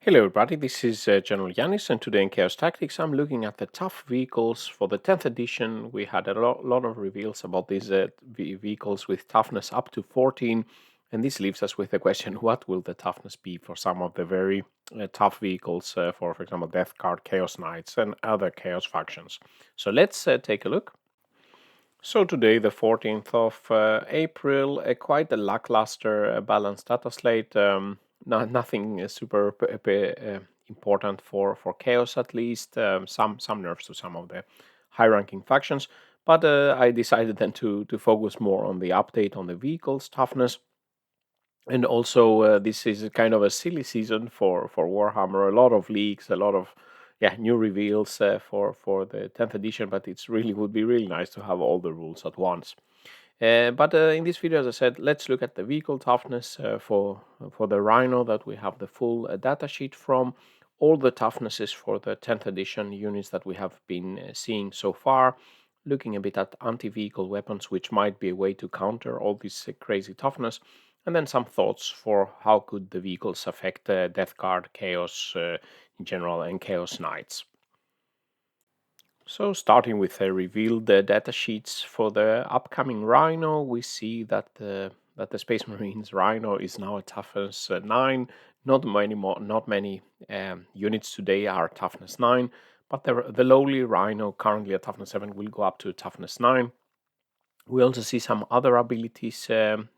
Hello everybody, this is GeneralJannis, and today in Chaos Tactics I'm looking at the tough vehicles for the 10th edition. We had a lot of reveals about these vehicles with toughness up to 14, and this leaves us with the question, what will the toughness be for some of the very tough vehicles, for example, Death Guard, Chaos Knights, and other Chaos factions. So let's take a look. So today, the 14th of April, quite a lackluster balanced data slate. Nothing super important for Chaos, at least. Some nerfs to some of the high-ranking factions, but I decided then to focus more on the update on the vehicles toughness. And also, this is a kind of a silly season for Warhammer. A lot of leaks, a lot of new reveals for the 10th edition. But it's really would be really nice to have all the rules at once. But in this video, as I said, let's look at the vehicle toughness for the Rhino that we have the full data sheet from. All the toughnesses for the 10th edition units that we have been seeing so far. Looking a bit at anti-vehicle weapons, which might be a way to counter all this crazy toughness. And then some thoughts for how could the vehicles affect Death Guard, Chaos in general, and Chaos Knights. So starting with a revealed data sheets for the upcoming Rhino, we see that the Space Marines Rhino is now a toughness 9. Not many units today are toughness 9, but the lowly Rhino, currently at toughness 7, will go up to toughness 9. We also see some other abilities coming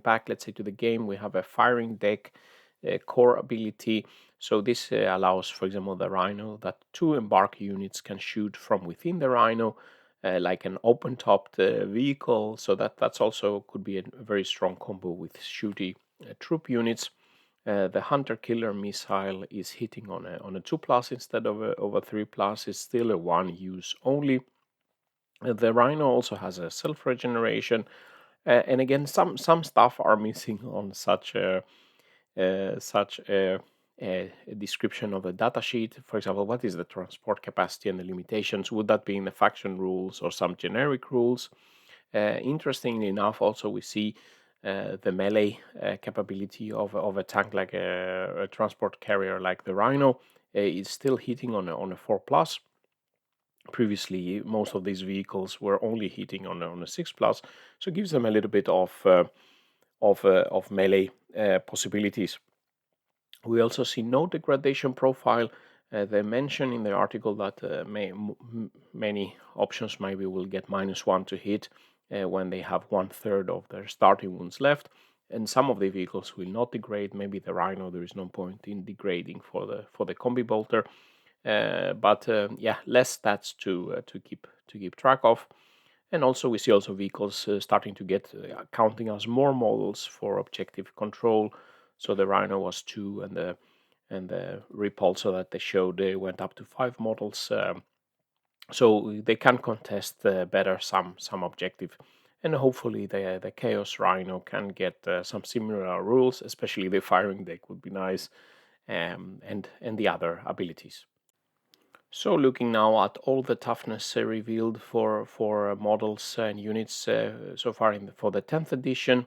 back, let's say, to the game. We have a firing deck core ability. So this allows, for example, the Rhino that 2 embark units can shoot from within the Rhino, like an open-topped vehicle. So that's also could be a very strong combo with shooty troop units. The Hunter Killer missile is hitting on a 2+ instead of a 3+. It's still a 1 use only. The Rhino also has a self-regeneration, and again, some stuff are missing on such a description of the datasheet. For example, what is the transport capacity and the limitations? Would that be in the faction rules or some generic rules? Interestingly enough, also we see the melee capability of a tank like a transport carrier like the Rhino is still hitting on a 4+. Previously, most of these vehicles were only hitting on a 6+, so it gives them a little bit of melee possibilities. We also see no degradation profile. They mention in the article that many options maybe will get -1 to hit when they have 1/3 of their starting wounds left, and some of the vehicles will not degrade. Maybe the Rhino, there is no point in degrading for the combi bolter. But less stats to keep track of, and also we see also vehicles starting to get counting as more models for objective control. So the Rhino was 2, and the Repulsor that they showed went up to 5 models. So they can contest better some objective, and hopefully the Chaos Rhino can get some similar rules, especially the firing deck would be nice, and the other abilities. So looking now at all the toughness revealed for models and units so far for the 10th edition,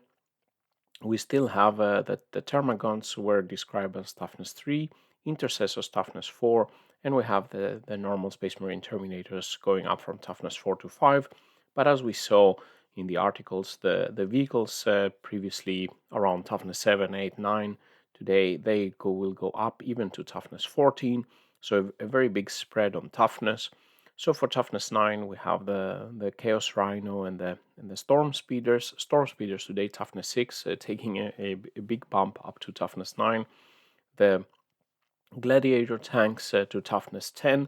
we still have that the Termagants were described as toughness 3, Intercessors toughness 4, and we have the normal Space Marine Terminators going up from toughness 4 to 5. But as we saw in the articles, the vehicles previously around toughness 7, 8, 9, today they will go up even to toughness 14. So a very big spread on toughness. So for toughness 9, we have the Chaos Rhino and the Storm Speeders. Storm Speeders today toughness 6, taking a big bump up to toughness 9. The Gladiator tanks to toughness 10,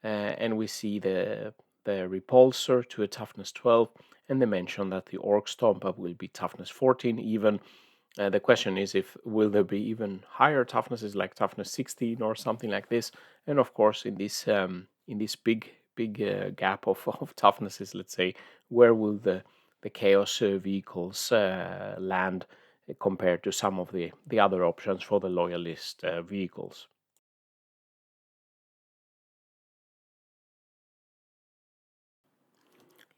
and we see the Repulsor to a toughness 12, and they mention that the Orc Stomper will be toughness 14 even. The question is, if will there be even higher toughnesses like toughness 16 or something like this? And of course, in this big gap of toughnesses, let's say, where will the Chaos vehicles land compared to some of the other options for the Loyalist vehicles?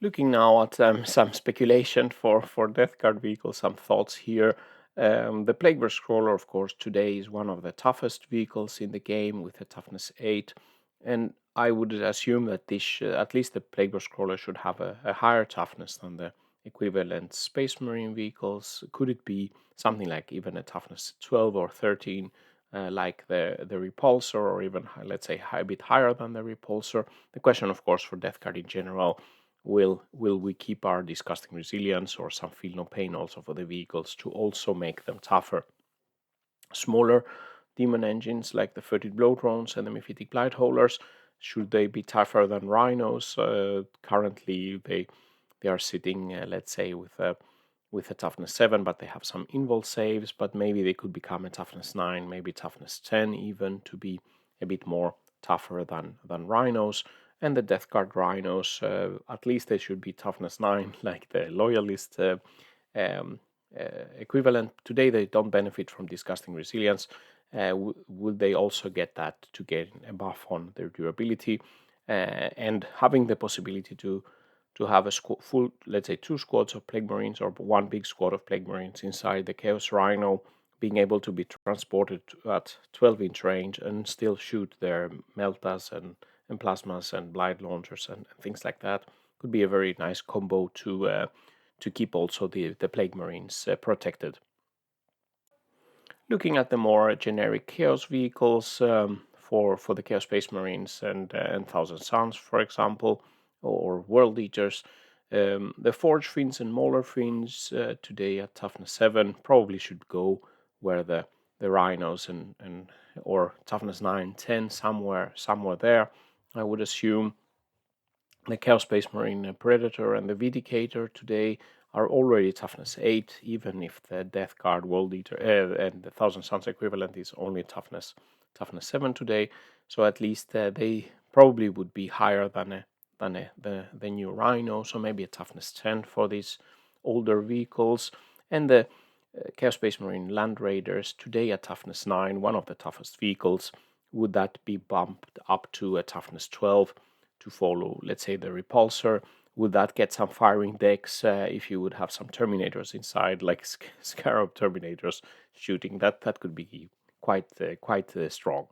Looking now at some speculation for Death Guard vehicles, some thoughts here. The Plaguebear Scroller, of course, today is one of the toughest vehicles in the game with a toughness 8, and I would assume that at least the Plaguebear Scroller should have a higher toughness than the equivalent Space Marine vehicles. Could it be something like even a toughness 12 or 13, like the Repulsor, or even, let's say, a bit higher than the Repulsor? The question, of course, for Death Guard in general, will we keep our disgusting resilience or some feel no pain also for the vehicles to also make them tougher? Smaller demon engines like the Furtive Blow Drones and the Mephitic Blight Holders, should they be tougher than Rhinos? Currently, they are sitting, let's say, with a toughness 7, but they have some invul saves, but maybe they could become a toughness 9, maybe toughness 10 even, to be a bit more tougher than Rhinos. And the Death Guard Rhinos, at least they should be toughness 9, like the Loyalist um, equivalent. Today they don't benefit from disgusting resilience. Would they also get that to get a buff on their durability, and having the possibility to have a full, let's say, 2 squads of Plague Marines or 1 big squad of Plague Marines inside the Chaos Rhino, being able to be transported at 12-inch range and still shoot their Meltas and Plasmas and Blight Launchers and things like that, could be a very nice combo to keep also the Plague Marines protected. Looking at the more generic Chaos vehicles, for the Chaos Space Marines and Thousand Suns, for example, or World Eaters, the Forge Fiends and Mauler Fiends today at toughness 7 probably should go where the Rhinos and or toughness 9, 10, somewhere there. I would assume the Chaos Space Marine Predator and the Vindicator today are already toughness 8, even if the Death Guard World Eater and the Thousand Suns equivalent is only toughness 7 today. So at least they probably would be higher than the new Rhino, so maybe a toughness 10 for these older vehicles. And the Chaos Space Marine Land Raiders today at toughness 9, one of the toughest vehicles. Would that be bumped up to a toughness 12 to follow, let's say, the Repulsor? Would that get some firing decks if you would have some Terminators inside, like Scarab Terminators shooting? That could be quite strong.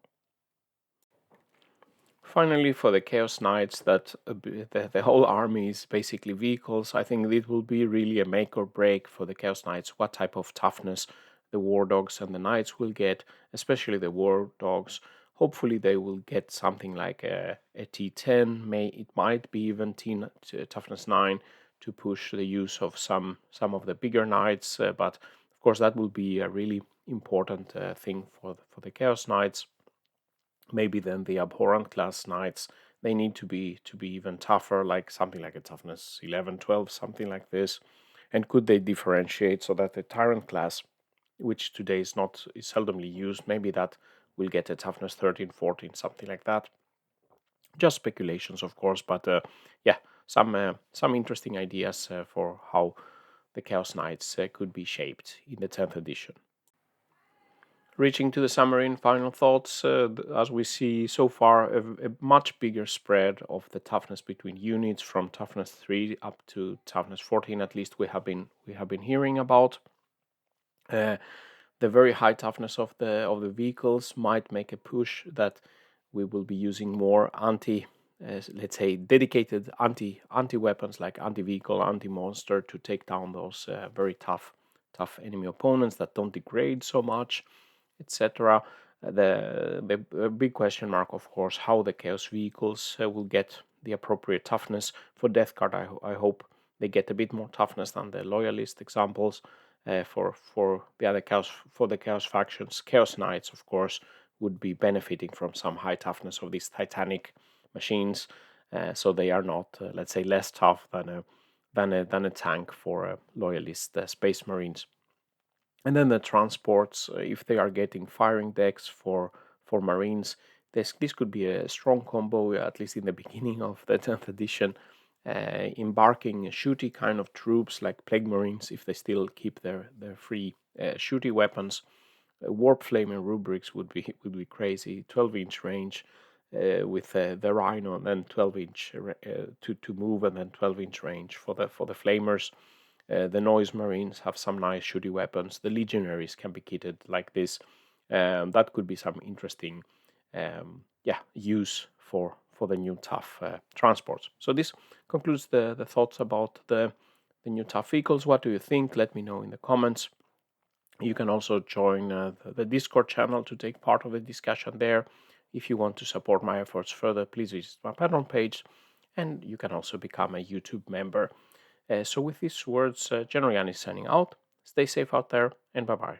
Finally, for the Chaos Knights, that the whole army is basically vehicles. I think it will be really a make or break for the Chaos Knights what type of toughness the War Dogs and the Knights will get, especially the War Dogs. Hopefully, they will get something like a T10. It might be even toughness 9 to push the use of some of the bigger Knights. But of course, that will be a really important thing for the Chaos Knights. Maybe then the Abhorrent class Knights, they need to be even tougher, like something like a toughness 11, 12, something like this. And could they differentiate so that the Tyrant class, which today is seldomly used, maybe that will get a toughness 13, 14, something like that. Just speculations, of course, but yeah, some interesting ideas for how the Chaos Knights could be shaped in the 10th edition. Reaching to the summary and final thoughts, as we see so far, a much bigger spread of the toughness between units from toughness 3 up to toughness 14. At least we have been hearing about. The very high toughness of the vehicles might make a push that we will be using more let's say, dedicated anti weapons like anti vehicle, anti monster to take down those very tough enemy opponents that don't degrade so much, etc. The big question mark, of course, how the Chaos vehicles will get the appropriate toughness. For Death Guard, I hope they get a bit more toughness than the Loyalist examples. For the other Chaos factions, Chaos Knights, of course, would be benefiting from some high toughness of these Titanic machines, so they are not, let's say, less tough than a tank for Loyalist Space Marines. And then the transports, if they are getting firing decks for Marines, this could be a strong combo, at least in the beginning of the 10th edition. Embarking shooty kind of troops like Plague Marines, if they still keep their free shooty weapons. Warp Flame and Rubrics would be crazy. 12-inch range with the Rhino, and then 12-inch to move, and then 12-inch range for the Flamers. The noise marines have some nice shooty weapons. The legionaries can be kitted like this. That could be some interesting use for the new tough transports. So this concludes the thoughts about the new tough vehicles. What do you think? Let me know in the comments. You can also join the Discord channel to take part of the discussion there. If you want to support my efforts further, please visit my Patreon page, and you can also become a YouTube member. So with these words, GeneralJannis signing out. Stay safe out there, and bye-bye.